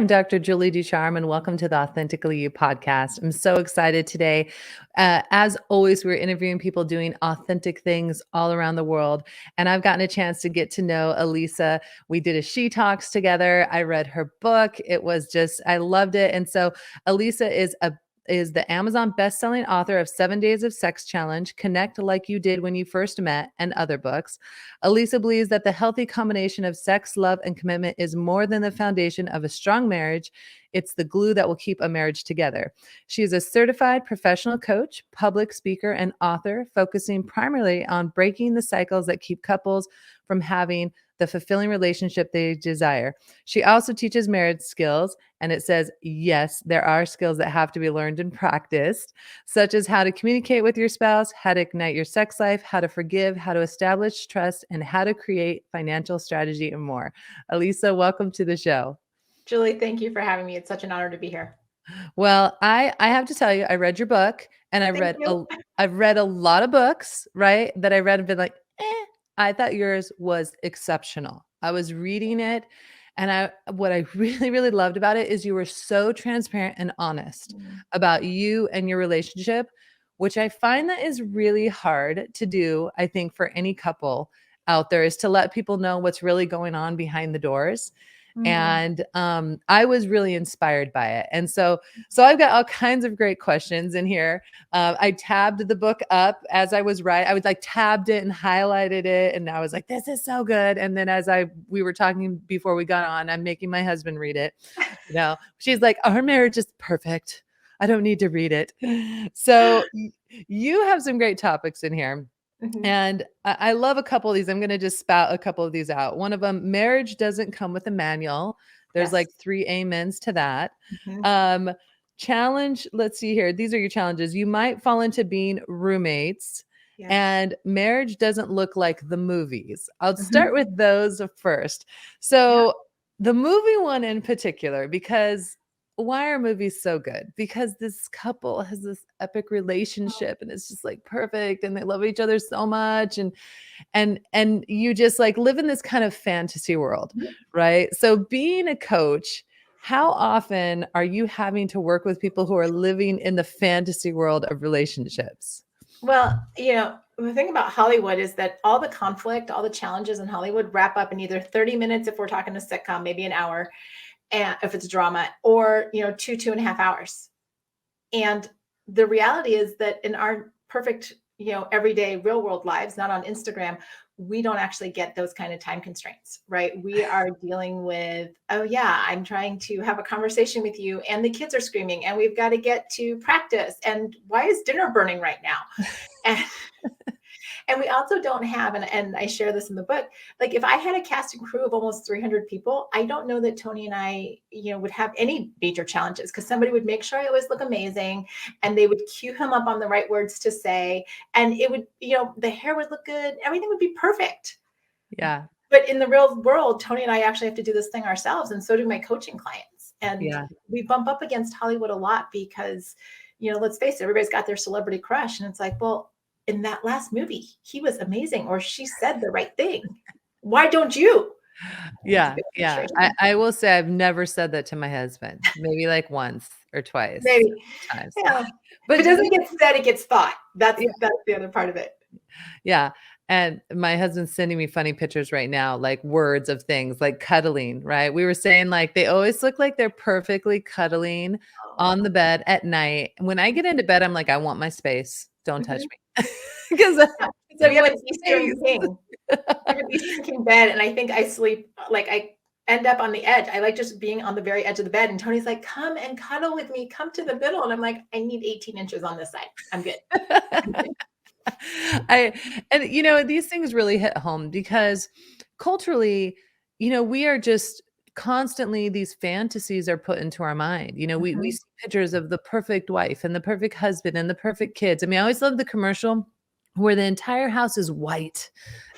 I'm Dr. Julie Ducharme, and welcome to the Authentically You podcast. I'm so excited today. As always, we're interviewing people doing authentic things all around the world. And I've gotten a chance to get to know Alisa. We did a She Talks together. I read her book. It was just, I loved it. And so Alisa is the Amazon best-selling author of 7 Days of Sex Challenge, Connect Like You Did When You First Met, and other books. Alisa believes that the healthy combination of sex, love, and commitment is more than the foundation of a strong marriage. It's the glue that will keep a marriage together. She is a certified professional coach, public speaker, and author, focusing primarily on breaking the cycles that keep couples from having the fulfilling relationship they desire. She also teaches marriage skills, and it says, yes, there are skills that have to be learned and practiced, such as how to communicate with your spouse, how to ignite your sex life, how to forgive, how to establish trust, and how to create financial strategy and more. Alisa, welcome to the show. Julie, thank you for having me. It's such an honor to be here. Well, I have to tell you, I read your book, and I've read a lot of books, right? That I read and been like, I thought yours was exceptional. I was reading it, and what I really, really loved about it is you were so transparent and honest about you and your relationship, which I find that is really hard to do, I think, for any couple out there, is to let people know what's really going on behind the doors. And I was really inspired by it. And so I've got all kinds of great questions in here. I tabbed the book up as I was writing. I was like tabbed it and highlighted it. And I was like, this is so good. And then we were talking before we got on, I'm making my husband read it. You know, she's like, our marriage is perfect. I don't need to read it. So you have some great topics in here. And I love a couple of these. I'm going to just spout a couple of these out. One of them, marriage doesn't come with a manual. There's like 3 amens to that. Challenge. Let's see here. These are your challenges. You might fall into being roommates, and marriage doesn't look like the movies. I'll start with those first. So the movie one in particular, because why are movies so good? Because this couple has this epic relationship and it's just like perfect and they love each other so much, and you just like live in this kind of fantasy world, right? So being a coach, how often are you having to work with people who are living in the fantasy world of relationships? Well, the thing about Hollywood is that all the conflict, all the challenges in Hollywood wrap up in either 30 minutes if we're talking a sitcom, maybe an hour, and if it's a drama, or 2.5 hours. And the reality is that in our perfect everyday real world lives, not on Instagram, we don't actually get those kind of time constraints, right? We are dealing with, oh yeah, I'm trying to have a conversation with you and the kids are screaming and we've got to get to practice, and why is dinner burning right now? And we also don't have, and I share this in the book, like if I had a cast and crew of almost 300 people, I don't know that Tony and I, would have any major challenges, because somebody would make sure I always look amazing and they would cue him up on the right words to say. And it would, the hair would look good. Everything would be perfect. Yeah. But in the real world, Tony and I actually have to do this thing ourselves. And so do my coaching clients. And we bump up against Hollywood a lot because, let's face it, everybody's got their celebrity crush. And it's like, well, in that last movie, he was amazing, or she said the right thing. Why don't you? Yeah. I will say I've never said that to my husband. Maybe like once or twice. Maybe. Times. Yeah. But if it doesn't get said, it gets thought. That's the other part of it. Yeah. And my husband's sending me funny pictures right now, like words of things like cuddling, right? We were saying like they always look like they're perfectly cuddling on the bed at night. When I get into bed, I'm like, I want my space. Don't touch me. Because we have an Eastern King. We have an Eastern King bed, and I think I sleep like I end up on the edge. I like just being on the very edge of the bed. And Tony's like, come and cuddle with me. Come to the middle. And I'm like, I need 18 inches on this side. I'm good. These things really hit home because culturally, we are just constantly, these fantasies are put into our mind. We see pictures of the perfect wife and the perfect husband and the perfect kids. I mean, I always love the commercial where the entire house is white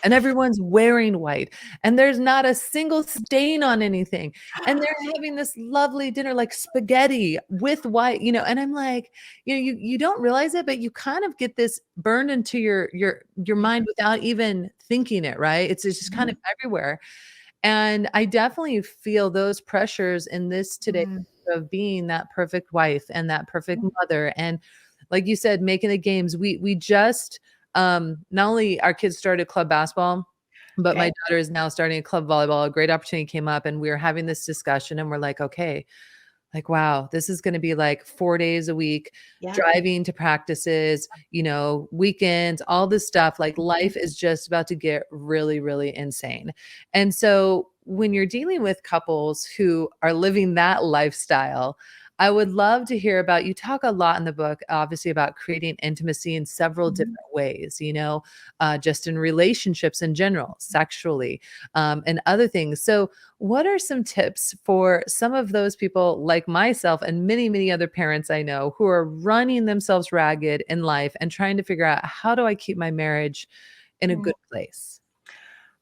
and everyone's wearing white and there's not a single stain on anything. And they're having this lovely dinner, like spaghetti with white, and I'm like, you don't realize it, but you kind of get this burned into your mind without even thinking it, right? It's just kind of everywhere. And I definitely feel those pressures in this today Mm, of being that perfect wife and that perfect mother. And like you said, making the games. We just not only our kids started club basketball, but my okay. daughter is now starting a club volleyball. A great opportunity came up and we were having this discussion and we're like, okay, like, wow, this is gonna be like 4 days a week, Yeah. driving to practices, weekends, all this stuff, like, Mhm. life is just about to get really, really insane. And so, when you're dealing with couples who are living that lifestyle, I would love to hear about you talk a lot in the book, obviously, about creating intimacy in several Mhm. different ways, just in relationships in general, sexually, and other things. So, what are some tips for some of those people like myself and many, many other parents I know who are running themselves ragged in life and trying to figure out how do I keep my marriage in a Mm. good place?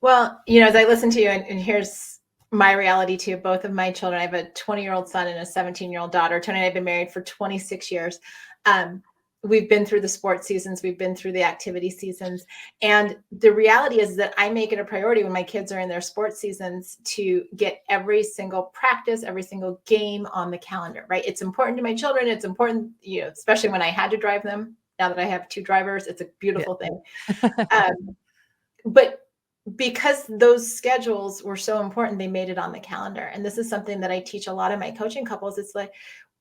Well, as I listen to you, and here's my reality too. Both of my children, I have a 20-year-old son and a 17-year-old daughter. Tony and I have been married for 26 years. Um, we've been through the sports seasons, we've been through the activity seasons. And the reality is that I make it a priority when my kids are in their sports seasons to get every single practice, every single game on the calendar, right? It's important to my children. It's important, especially when I had to drive them. Now that I have two drivers, it's a Yeah. beautiful thing. Um, but because those schedules were so important, they made it on the calendar. And this is something that I teach a lot of my coaching couples. It's like,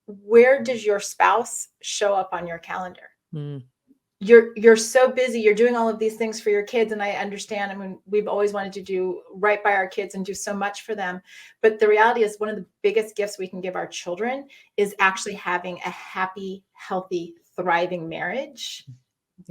where does your spouse show up on your calendar? Mm, You're so busy, you're doing all of these things for your kids. And I understand. I mean, we've always wanted to do right by our kids and do so much for them. But the reality is one of the biggest gifts we can give our children is actually having a happy, healthy, thriving marriage,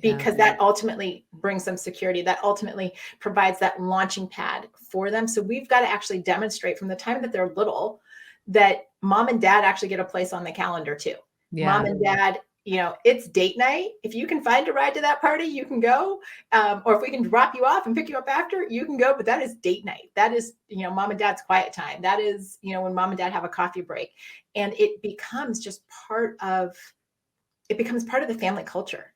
yeah. because that ultimately brings them security. That ultimately provides that launching pad for them. So we've got to actually demonstrate from the time that they're little that mom and dad actually get a place on the calendar too. Mom Yeah. and dad, it's date night. If you can find a ride to that party, you can go. Or if we can drop you off and pick you up after, you can go. But that is date night. That is, mom and dad's quiet time. That is, when mom and dad have a coffee break. And it becomes part of the family culture.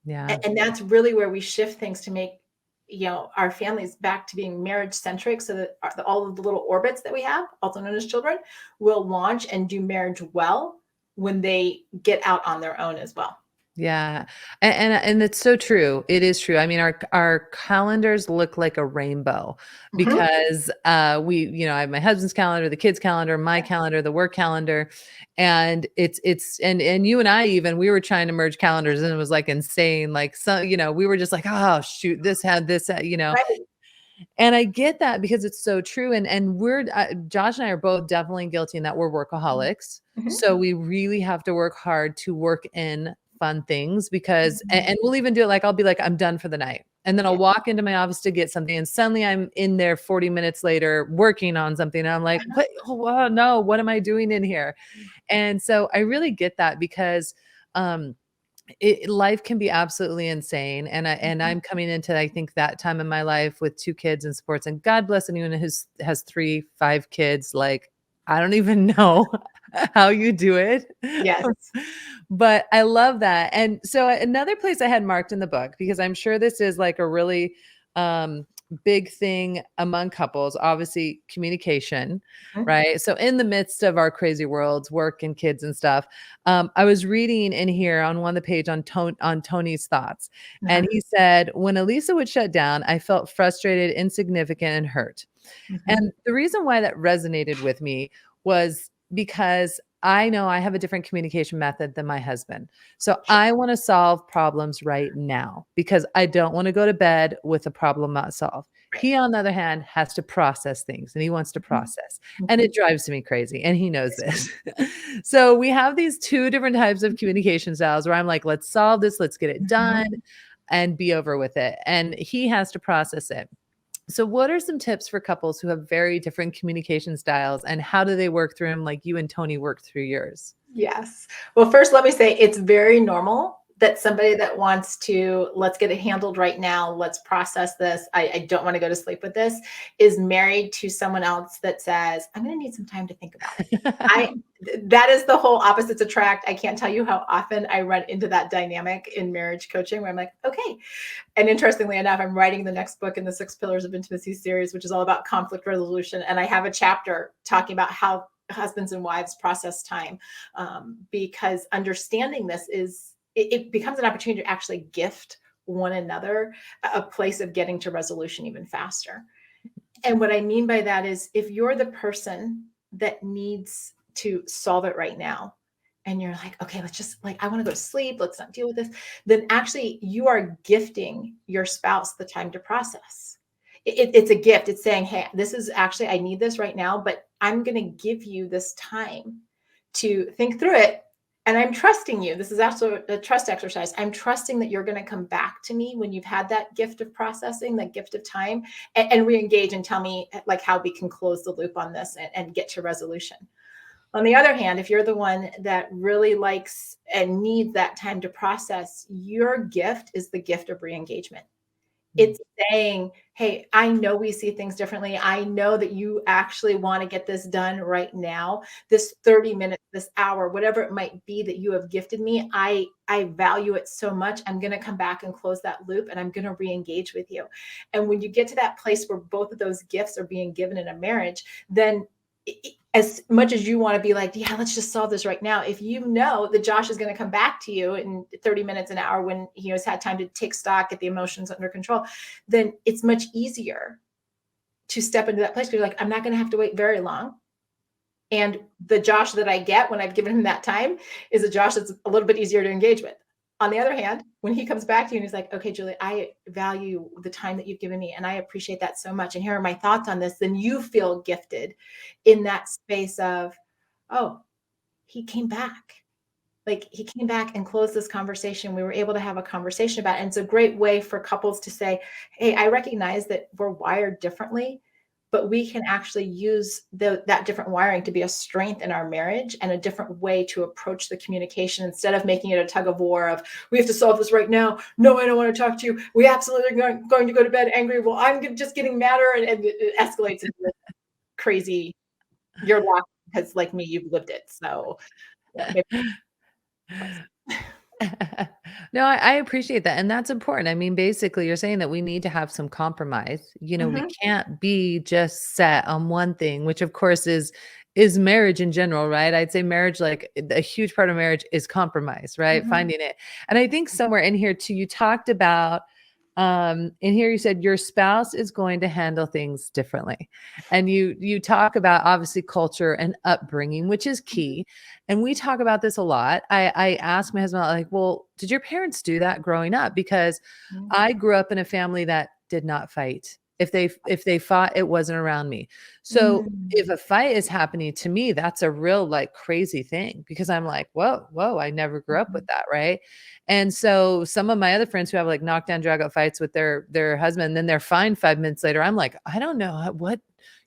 Yeah. And that's really where we shift things to make our families back to being marriage centric, so that all of the little orbits that we have, also known as children, will launch and do marriage well when they get out on their own as well. Yeah. And it's so true. It is true. I mean, our calendars look like a rainbow Mhm. because I have my husband's calendar, the kids' calendar, my calendar, the work calendar. And and you and I even we were trying to merge calendars and it was like insane. Like we were just like, oh shoot, this had this. Right. And I get that because it's so true, and we're Josh and I are both definitely guilty in that we're workaholics. Mhm. So we really have to work hard to work in fun things because Mhm. and we'll even do it like I'll be like, I'm done for the night. And then I'll Yeah. walk into my office to get something, and suddenly I'm in there 40 minutes later working on something. And I'm like, Uh-huh. what? Oh, wow, no, what am I doing in here? And so I really get that because um life can be absolutely insane, and Mhm. I'm coming into, I think, that time in my life with 2 kids in sports, and God bless anyone who's has 3, 5 kids, like, I don't even know how you do it. Yes. But I love that, and so another place I had marked in the book, because I'm sure this is, like, a really, um, big thing among couples, obviously communication, Mhm. right? So in the midst of our crazy worlds, work and kids and stuff, I was reading in here on one of the page on Tony's thoughts, and Uh-huh. he said, "When Alisa would shut down, I felt frustrated, insignificant, and hurt." Mhm. And the reason why that resonated with me was because I know I have a different communication method than my husband. So Sure. I want to solve problems right now because I don't want to go to bed with a problem not solved. Right. He, on the other hand, has to process things and he wants to Mhm. process. And Mhm. it drives me crazy. And he knows this. So we have these two different types of communication styles where I'm like, let's solve this, let's get it done Mhm. and be over with it. And he has to process it. So, what are some tips for couples who have very different communication styles, and how do they work through them like you and Tony worked through yours? Yes. Well, first, let me say it's very normal that somebody that wants to, let's get it handled right now, let's process this, I don't want to go to sleep with this, is married to someone else that says, I'm going to need some time to think about it. That is the whole opposites attract. I can't tell you how often I run into that dynamic in marriage coaching where I'm like, okay. And interestingly enough, I'm writing the next book in the 6 Pillars of Intimacy series, which is all about conflict resolution. And I have a chapter talking about how husbands and wives process time, because understanding this it becomes an opportunity to actually gift one another a place of getting to resolution even faster. And what I mean by that is, if you're the person that needs to solve it right now, and you're like, okay, let's just, like, I want to go to sleep, let's not deal with this, then actually you are gifting your spouse the time to process. It's a gift. It's saying, hey, this is actually, I need this right now, but I'm going to give you this time to think through it. And I'm trusting you. This is also a trust exercise. I'm trusting that you're going to come back to me when you've had that gift of processing, that gift of time, and re-engage and tell me, like, how we can close the loop on this and get to resolution. On the other hand, if you're the one that really likes and needs that time to process, your gift is the gift of re-engagement. It's saying, hey, I know we see things differently. I know that you actually want to get this done right now. This 30 minutes, this hour, whatever it might be that you have gifted me, I value it so much. I'm going to come back and close that loop, and I'm going to re-engage with you. And when you get to that place where both of those gifts are being given in a marriage, then as much as you want to be like, yeah, let's just solve this right now, if you know that Josh is going to come back to you in 30 minutes, an hour, when he has had time to take stock, get the emotions under control, then it's much easier to step into that place where you're like, I'm not going to have to wait very long. And the Josh that I get when I've given him that time is a Josh that's a little bit easier to engage with. On the other hand, when he comes back to you and he's like, okay, Julie, I value the time that you've given me, and I appreciate that so much, and here are my thoughts on this, then you feel gifted in that space of, oh, he came back. Like, he came back and closed this conversation. We were able to have a conversation about it. And it's a great way for couples to say, hey, I recognize that we're wired differently, but we can actually use that different wiring to be a strength in our marriage, and a different way to approach the communication, instead of making it a tug of war of, we have to solve this right now. No, I don't want to talk to you. We absolutely are going to go to bed angry. Well, I'm just getting madder, and it escalates into this crazy, you're laughing because, like me, you've lived it. So yeah, No, I appreciate that. And that's important. I mean, basically, you're saying that we need to have some compromise. We can't be just set on one thing, which of course is marriage in general, right? I'd say marriage, like a huge part of marriage is compromise, right? Finding it. And I think somewhere in here too, you talked about in here you said your spouse is going to handle things differently. And you talk about obviously culture and upbringing, which is key. And we talk about this a lot. I asked my husband, like, well, did your parents do that growing up? Because I grew up in a family that did not fight. If they fought, it wasn't around me. So if a fight is happening to me, that's a real, like, crazy thing, because I'm like, whoa, I never grew up with that, right? And so some of my other friends who have like knockdown, drag out fights with their husband, then they're fine 5 minutes later. I'm like, I don't know what,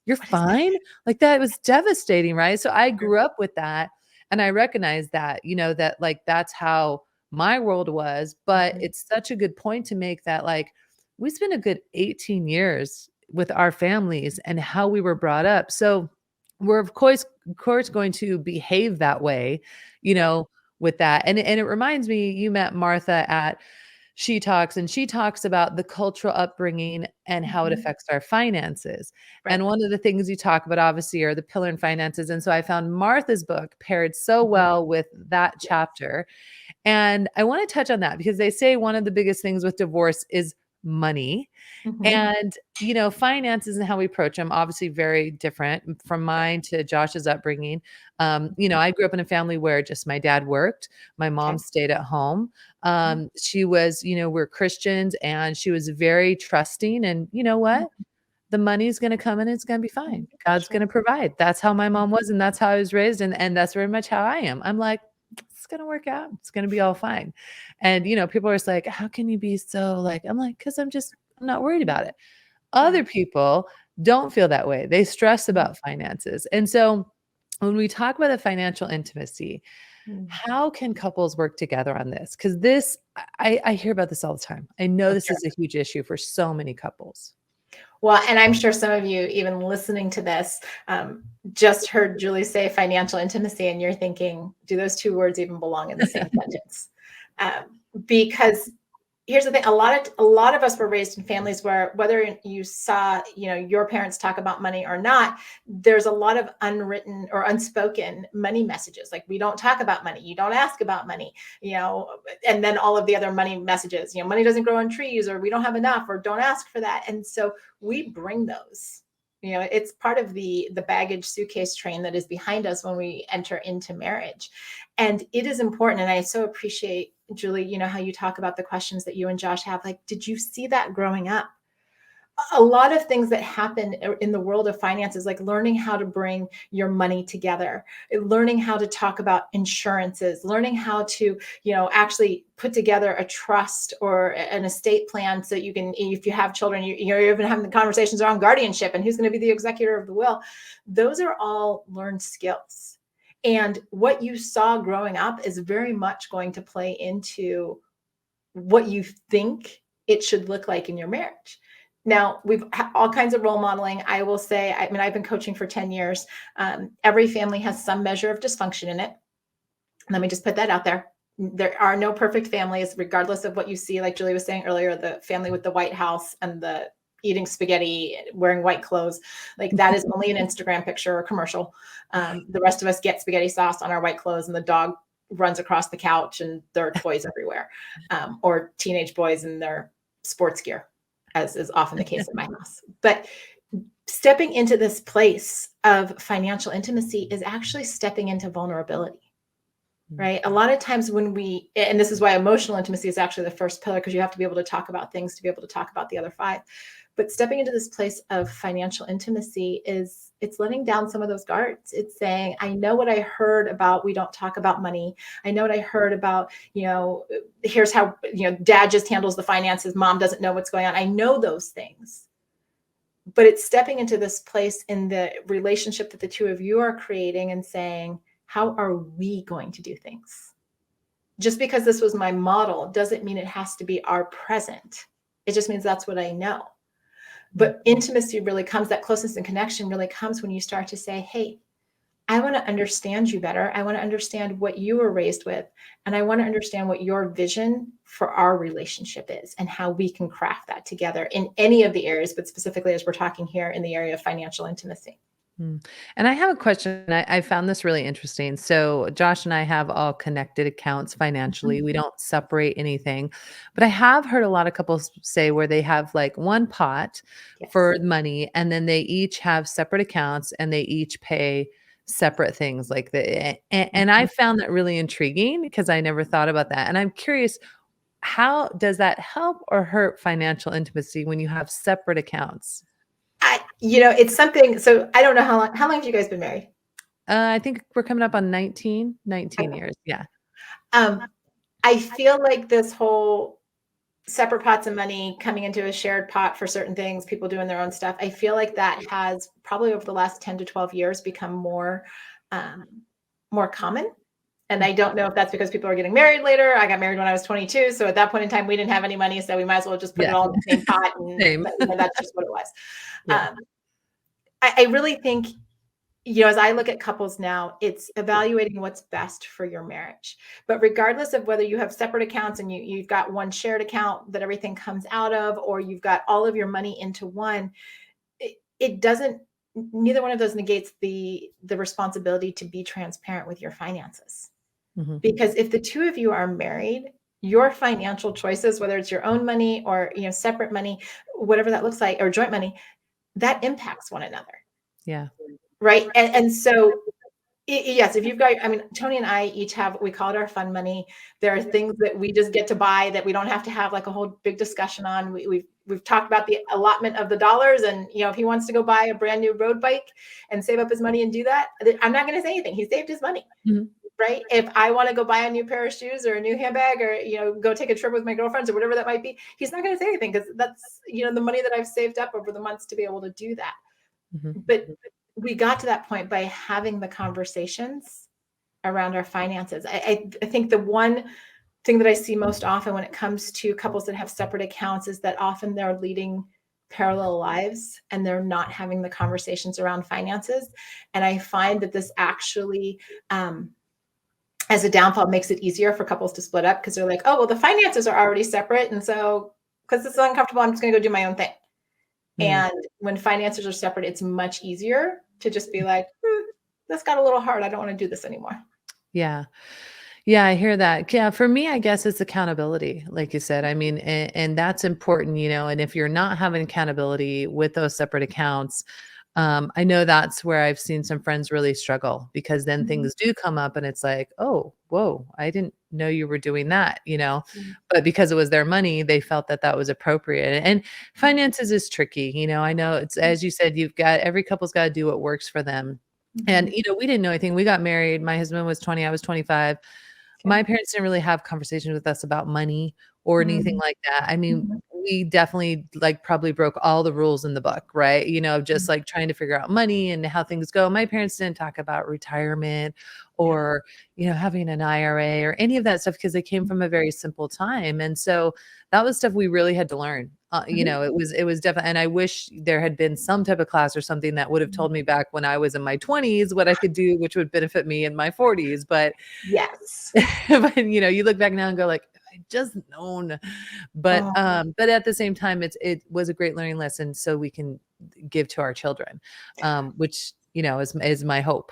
you're fine? Like, that was devastating, right? So I grew up with that, and I recognize that, that, like, that's how my world was. But it's such a good point to make, that, like, we spent a good 18 years with our families and how we were brought up. So we're of course going to behave that way, with that. And it reminds me, you met Martha at She Talks, and she talks about the cultural upbringing and how it affects our finances. Right. And one of the things you talk about obviously are the pillar in finances. And so I found Martha's book paired so well with that chapter. And I want to touch on that, because they say one of the biggest things with divorce is money. And, finances and how we approach them, obviously very different from mine to Josh's upbringing. I grew up in a family where just my dad worked, my mom stayed at home. She was, we're Christians, and she was very trusting. And you know what? The money's going to come and it's going to be fine. God's going to provide. That's how my mom was. And that's how I was raised. And that's very much how I am. I'm like, it's going to work out. It's going to be all fine. And, people are just like, how can you be so, like, I'm like, cause I'm not worried about it. Other people don't feel that way. They stress about finances. And so when we talk about the financial intimacy, Mm. How can couples work together on this? Because this, I hear about this all the time. I know this is a huge issue for so many couples. Well, and I'm sure some of you, even listening to this, just heard Julie say financial intimacy, and you're thinking, do those two words even belong in the same sentence? Because here's the thing: a lot of us were raised in families where, whether you saw, your parents talk about money or not, there's a lot of unwritten or unspoken money messages. Like, we don't talk about money, you don't ask about money, and then all of the other money messages, money doesn't grow on trees, or we don't have enough, or don't ask for that. And so we bring those. It's part of the baggage suitcase train that is behind us when we enter into marriage. And it is important. And I so appreciate, Julie, how you talk about the questions that you and Josh have. Like, did you see that growing up? A lot of things that happen in the world of finances, like learning how to bring your money together, learning how to talk about insurances, learning how to, actually put together a trust or an estate plan, so you can, if you have children, you're even having the conversations around guardianship and who's going to be the executor of the will. Those are all learned skills. And what you saw growing up is very much going to play into what you think it should look like in your marriage. Now, we've all kinds of role modeling. I will say, I've been coaching for 10 years. Every family has some measure of dysfunction in it. Let me just put that out there. There are no perfect families, regardless of what you see. Like Julie was saying earlier, the family with the White House and the eating spaghetti, wearing white clothes, like that is only an Instagram picture or commercial. The rest of us get spaghetti sauce on our white clothes, and the dog runs across the couch, and there are toys everywhere, or teenage boys in their sports gear, as is often the case in my house. But stepping into this place of financial intimacy is actually stepping into vulnerability, right? A lot of times when and this is why emotional intimacy is actually the first pillar, because you have to be able to talk about things to be able to talk about the other five. But stepping into this place of financial intimacy it's letting down some of those guards. It's saying, I know what I heard about, we don't talk about money. I know what I heard about, here's how, dad just handles the finances, mom doesn't know what's going on. I know those things. But it's stepping into this place in the relationship that the two of you are creating and saying, how are we going to do things? Just because this was my model doesn't mean it has to be our present. It just means that's what I know. But intimacy really comes, that closeness and connection really comes when you start to say, hey, I want to understand you better. I want to understand what you were raised with. And I want to understand what your vision for our relationship is and how we can craft that together in any of the areas, but specifically as we're talking here in the area of financial intimacy. And I have a question. I found this really interesting. So Josh and I have all connected accounts financially. We don't separate anything, but I have heard a lot of couples say where they have like one pot for money, and then they each have separate accounts and they each pay separate things like and I found that really intriguing because I never thought about that. And I'm curious, how does that help or hurt financial intimacy when you have separate accounts? It's something. So I don't know how long have you guys been married? I think we're coming up on 19 Okay. years. Yeah. I feel like this whole separate pots of money coming into a shared pot for certain things, people doing their own stuff, I feel like that has probably over the last 10 to 12 years become more common. And I don't know if that's because people are getting married later. I got married when I was 22. So at that point in time, we didn't have any money. So we might as well just put it all in the same pot. And that's just what it was. Yeah. I really think, as I look at couples now, it's evaluating what's best for your marriage. But regardless of whether you have separate accounts and you've got one shared account that everything comes out of, or you've got all of your money into one, it doesn't, neither one of those negates the responsibility to be transparent with your finances. Mm-hmm. Because if the two of you are married, your financial choices, whether it's your own money or separate money, whatever that looks like, or joint money, that impacts one another. Yeah. Right. And so, yes, if you've got, Tony and I each have, we call it our fun money. There are things that we just get to buy that we don't have to have like a whole big discussion on. We've talked about the allotment of the dollars, and if he wants to go buy a brand new road bike and save up his money and do that, I'm not going to say anything. He saved his money. Mm-hmm. Right. If I want to go buy a new pair of shoes or a new handbag, or, go take a trip with my girlfriends or whatever that might be, he's not going to say anything, because that's, the money that I've saved up over the months to be able to do that. Mm-hmm. But we got to that point by having the conversations around our finances. I think the one thing that I see most often when it comes to couples that have separate accounts is that often they're leading parallel lives and they're not having the conversations around finances. And I find that this actually, as a downfall, makes it easier for couples to split up because they're like, oh, well, the finances are already separate. And so, because it's uncomfortable, I'm just going to go do my own thing. And when finances are separate, it's much easier to just be like, this got a little hard. I don't want to do this anymore. Yeah. Yeah, I hear that. Yeah, for me, I guess it's accountability, like you said. I mean, and that's important, and if you're not having accountability with those separate accounts, I know that's where I've seen some friends really struggle because then things do come up and it's like, oh, whoa, I didn't know you were doing that, but because it was their money, they felt that that was appropriate. And finances is tricky. I know it's, as you said, every couple's got to do what works for them. And, we didn't know anything. We got married. My husband was 20, I was 25. My parents didn't really have conversations with us about money or anything like that. I mean, we definitely probably broke all the rules in the book, right? Just trying to figure out money and how things go. My parents didn't talk about retirement or, having an IRA or any of that stuff because they came from a very simple time. And so that was stuff we really had to learn. It was definitely, and I wish there had been some type of class or something that would have told me back when I was in my 20s what I could do, which would benefit me in my 40s. But yes, but you look back now and go like, I just known. But at the same time, it was a great learning lesson so we can give to our children, which is my hope.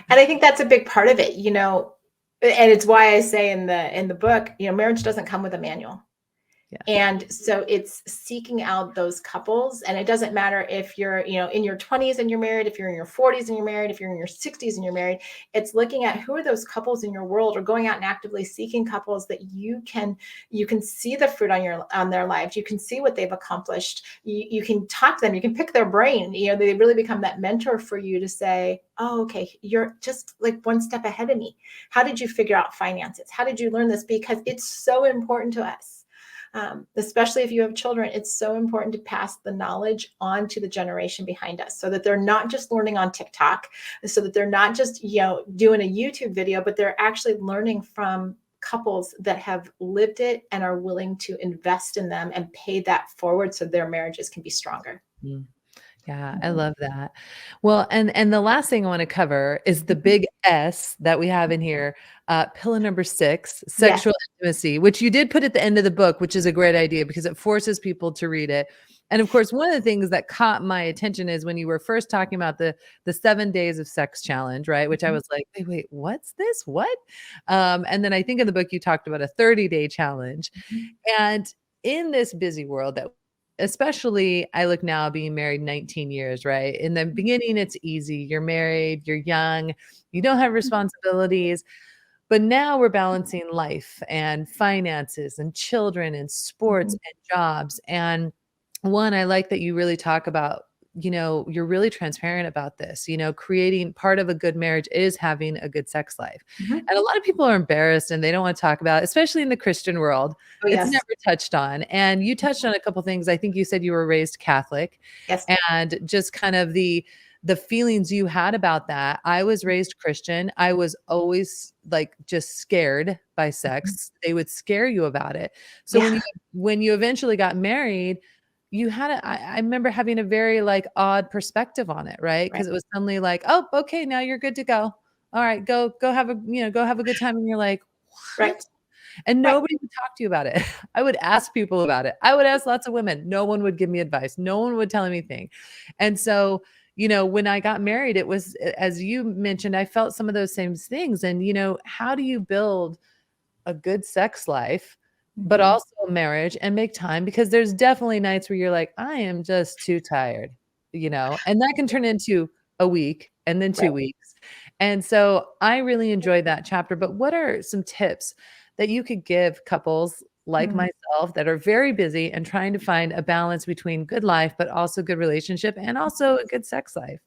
And I think that's a big part of it, and it's why I say in the book, marriage doesn't come with a manual. Yeah. And so it's seeking out those couples. And it doesn't matter if you're, in your 20s and you're married, if you're in your 40s and you're married, if you're in your 60s and you're married, it's looking at who are those couples in your world, or going out and actively seeking couples that you can see the fruit on their lives. You can see what they've accomplished. You can talk to them. You can pick their brain. They really become that mentor for you to say, oh, okay, you're just like one step ahead of me. How did you figure out finances? How did you learn this? Because it's so important to us. Especially if you have children, it's so important to pass the knowledge on to the generation behind us so that they're not just learning on TikTok, so that they're not just, doing a YouTube video, but they're actually learning from couples that have lived it and are willing to invest in them and pay that forward so their marriages can be stronger. Yeah, I love that. Well, and the last thing I want to cover is the big S that we have in here, pillar number 6, sexual intimacy, which you did put at the end of the book, which is a great idea because it forces people to read it. And of course, one of the things that caught my attention is when you were first talking about the 7 days of sex challenge, right? Which I was like, wait, what's this? What? And then I think in the book you talked about a 30-day challenge. And in this busy world that especially I look now being married 19 years, right? In the beginning, it's easy. You're married, you're young, you don't have responsibilities. But now we're balancing life and finances and children and sports and jobs. And one, I like that you really talk about, you're really transparent about this, creating part of a good marriage is having a good sex life. And a lot of people are embarrassed and they don't want to talk about it, especially in the Christian world. Oh, yes. It's never touched on. And you touched on a couple of things. I think you said you were raised Catholic. Yes. And just kind of the feelings you had about that. I was raised Christian. I was always just scared by sex. They would scare you about it. So when you eventually got married, you had I remember having a very odd perspective on it, right? Because it was suddenly like, oh, okay, now you're good to go. All right, go have a good time. And you're like, what? Right. And nobody would talk to you about it. I would ask people about it. I would ask lots of women. No one would give me advice. No one would tell me anything. And so, when I got married, it was, as you mentioned, I felt some of those same things. And, how do you build a good sex life, but also a marriage and make time? Because there's definitely nights where you're like, I am just too tired, and that can turn into a week and then 2 weeks. And so I really enjoyed that chapter. But what are some tips that you could give couples like myself that are very busy and trying to find a balance between good life, but also good relationship and also a good sex life?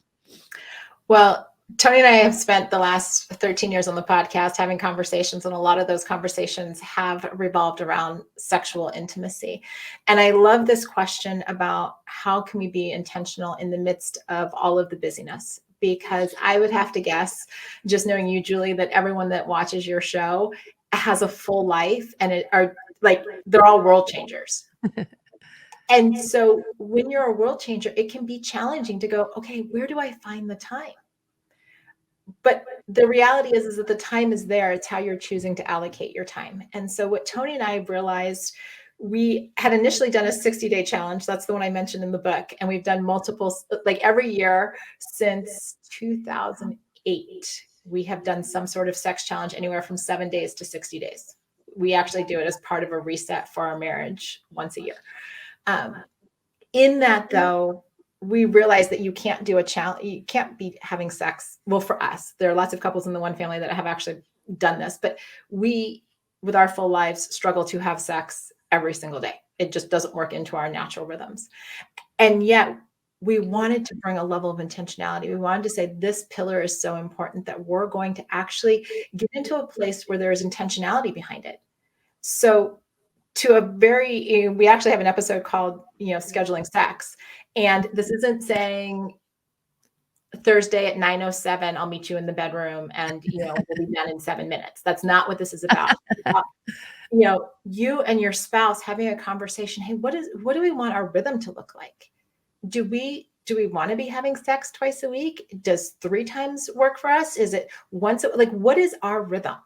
Well, Tony and I have spent the last 13 years on the podcast having conversations, and a lot of those conversations have revolved around sexual intimacy. And I love this question about how can we be intentional in the midst of all of the busyness? because I would have to guess, just knowing you, Julie, that everyone that watches your show has a full life and they're all world changers. And so when you're a world changer, it can be challenging to go, okay, where do I find the time? But the reality is that the time is there. It's how you're choosing to allocate your time. And so what Tony and I have realized, we had initially done a 60-day challenge. That's the one I mentioned in the book. And we've done multiple, like every year since 2008, we have done some sort of sex challenge, anywhere from 7 days to 60 days. We actually do it as part of a reset for our marriage once a year. In that, though, we realized that you can't do a challenge. You can't be having sex. Well, for us, there are lots of couples in the one family that have actually done this, but we, with our full lives, struggle to have sex every single day. It just doesn't work into our natural rhythms. And yet we wanted to bring a level of intentionality. We wanted to say this pillar is so important that we're going to actually get into a place where there is intentionality behind it. So we actually have an episode called, scheduling sex. And this isn't saying Thursday at 9:07, I'll meet you in the bedroom and, we'll be done in 7 minutes. That's not what this is about. You and your spouse having a conversation. Hey, what do we want our rhythm to look like? Do we want to be having sex twice a week? Does 3 times work for us? Is it once? What is our rhythm?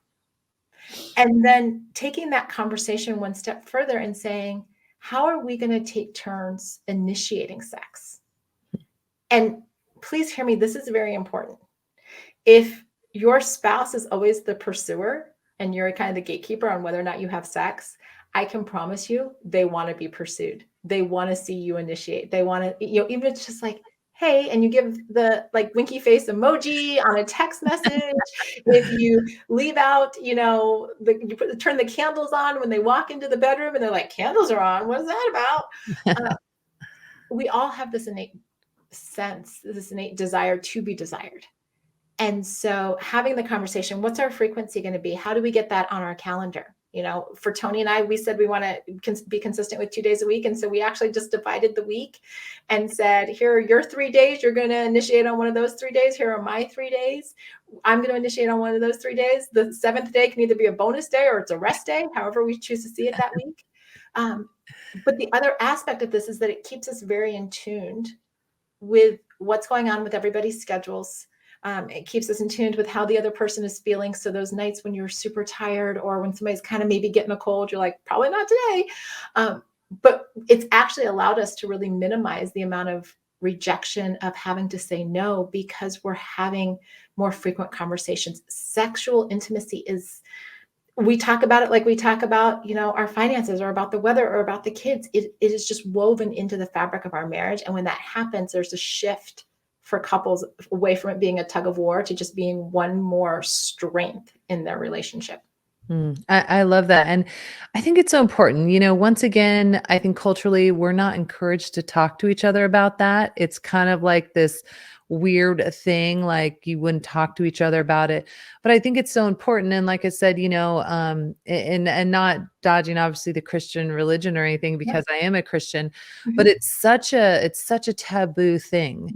And then taking that conversation one step further and saying, how are we going to take turns initiating sex? And please hear me, this is very important. If your spouse is always the pursuer and you're kind of the gatekeeper on whether or not you have sex, I can promise you they want to be pursued. They want to see you initiate. They want to, even if it's just like, hey, and you give the winky face emoji on a text message. If you leave out, you turn the candles on when they walk into the bedroom and they're like, candles are on. What is that about? We all have this innate sense, this innate desire to be desired. And so having the conversation, what's our frequency going to be? How do we get that on our calendar? For Tony and I, we said we want to be consistent with 2 days a week. And so we actually just divided the week and said, here are your 3 days. You're going to initiate on one of those 3 days. Here are my 3 days. I'm going to initiate on one of those 3 days. The 7th day can either be a bonus day or it's a rest day, however we choose to see it that week. But the other aspect of this is that it keeps us very in tuned with what's going on with everybody's schedules. It keeps us in tune with how the other person is feeling. So those nights when you're super tired or when somebody's kind of maybe getting a cold, you're like, probably not today. But it's actually allowed us to really minimize the amount of rejection of having to say no, because we're having more frequent conversations. Sexual intimacy we talk about it like we talk about, our finances or about the weather or about the kids. It is just woven into the fabric of our marriage. And when that happens, there's a shift for couples away from it being a tug of war to just being one more strength in their relationship. I love that. And I think it's so important. Once again, I think culturally we're not encouraged to talk to each other about that. It's kind of like this weird thing, like you wouldn't talk to each other about it. But I think it's so important. And like I said, and not dodging obviously the Christian religion or anything, because I am a Christian, but it's such a taboo thing.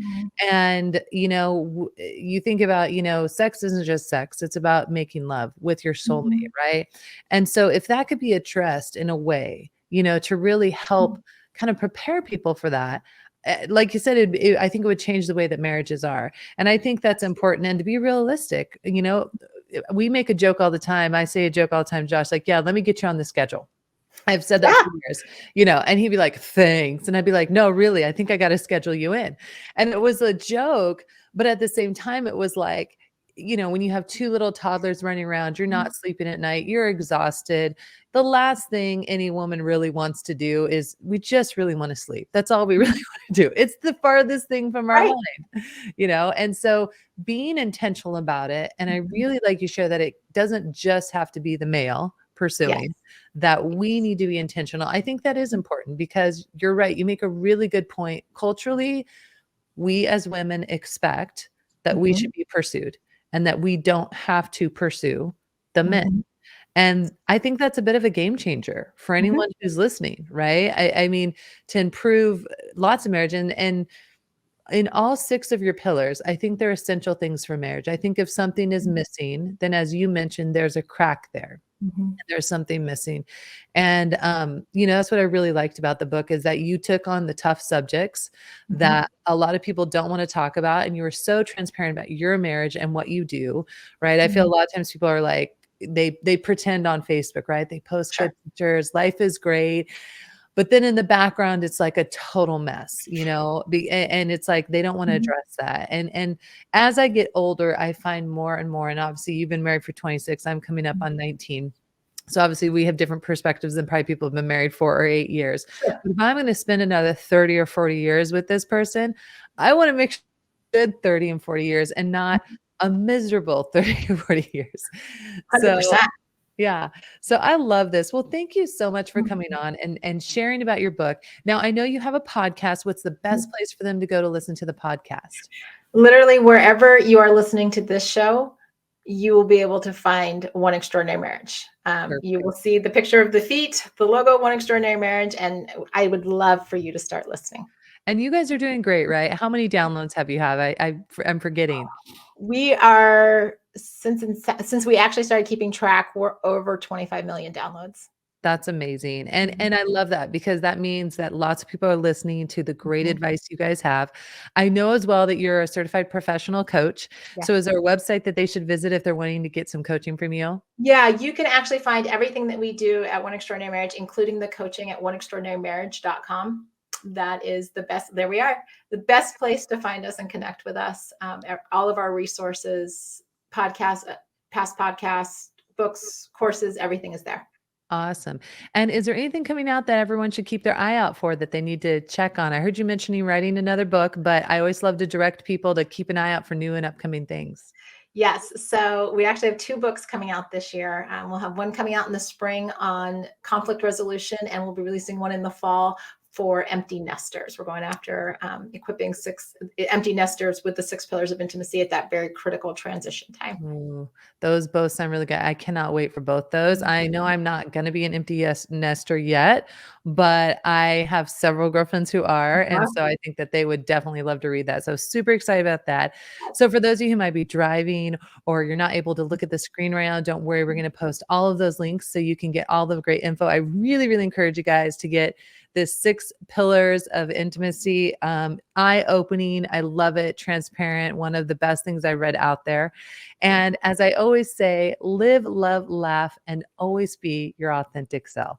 And, you think about, sex isn't just sex. It's about making love with your soulmate. Right. And so if that could be addressed in a way, to really help kind of prepare people for that, like you said, I think it would change the way that marriages are. And I think that's important. And to be realistic, we make a joke all the time. I say a joke all the time, Josh, like, yeah, let me get you on the schedule. I've said that for years, and he'd be like, thanks. And I'd be like, no, really, I think I got to schedule you in. And it was a joke, but at the same time, it was like, when you have 2 little toddlers running around, you're not sleeping at night, you're exhausted. The last thing any woman really wants to do is we just really want to sleep. That's all we really want to do. It's the farthest thing from our mind, and so being intentional about it. And I really like you share that it doesn't just have to be the male pursuing, that we need to be intentional. I think that is important, because you're right. You make a really good point. Culturally, we as women expect that we should be pursued and that we don't have to pursue the men. And I think that's a bit of a game changer for anyone who's listening, right? I mean, to improve lots of marriage. And in all 6 of your pillars, I think they're essential things for marriage. I think if something is missing, then as you mentioned, there's a crack there. Mhm. There's something missing. And, that's what I really liked about the book is that you took on the tough subjects Mhm. that a lot of people don't want to talk about. And you were so transparent about your marriage and what you do, right? I feel a Mhm. lot of times people are like, they pretend on Facebook, right? They post Sure. good pictures, life is great. But then in the background, it's like a total mess, and it's like they don't want to Mhm. address that. And as I get older, I find more and more, and obviously you've been married for 26, I'm coming up on 19. So obviously we have different perspectives than probably people have been married 4 or 8 years. Sure. But if I'm going to spend another 30 or 40 years with this person, I want to make sure good 30 and 40 years and not a miserable 30 or 40 years. So 100%. yeah. So I love this. Well, thank you so much for coming Mhm. on and sharing about your book. Now, I know you have a podcast. What's the best place for them to go to listen to the podcast? Literally wherever you are listening to this show, you will be able to find One Extraordinary Marriage. You Perfect. will see the picture of the feet, the logo One Extraordinary Marriage, and I would love for you to start listening. And you guys are doing great, right? How many downloads have you have? I'm forgetting. We are since we actually started keeping track, we're over 25 million downloads. That's amazing. And Mhm. and I love that because that means that lots of people are listening to the great Mhm. advice you guys have. I know as well that you're a certified professional coach. Yeah. So is there a website that they should visit if they're wanting to get some coaching from you? Yeah, you can actually find everything that we do at One Extraordinary Marriage, including the coaching at oneextraordinarymarriage.com. That is the best. There we are. The best place to find us and connect with us. All of our resources, podcasts, past podcasts, books, courses, everything is there. Awesome. And is there anything coming out that everyone should keep their eye out for that they need to check on? I heard you mentioning writing another book, but I always love to direct people to keep an eye out for new and upcoming things. Yes. So we actually have 2 books coming out this year. We'll have one coming out in the spring on conflict resolution, and we'll be releasing one in the fall for empty nesters. We're going after equipping 6 empty nesters with the 6 pillars of intimacy at that very critical transition time. Ooh, those both sound really good. I cannot wait for both those. I know I'm not gonna be an empty nester yet, but I have several girlfriends who are, and Uh-huh. so I think that they would definitely love to read that. So super excited about that. So for those of you who might be driving or you're not able to look at the screen right now, don't worry. We're gonna post all of those links so you can get all the great info. I really, really encourage you guys to get this 6 pillars of intimacy. Eye-opening. I love it. Transparent. One of the best things I read out there. And as I always say, live, love, laugh, and always be your authentic self.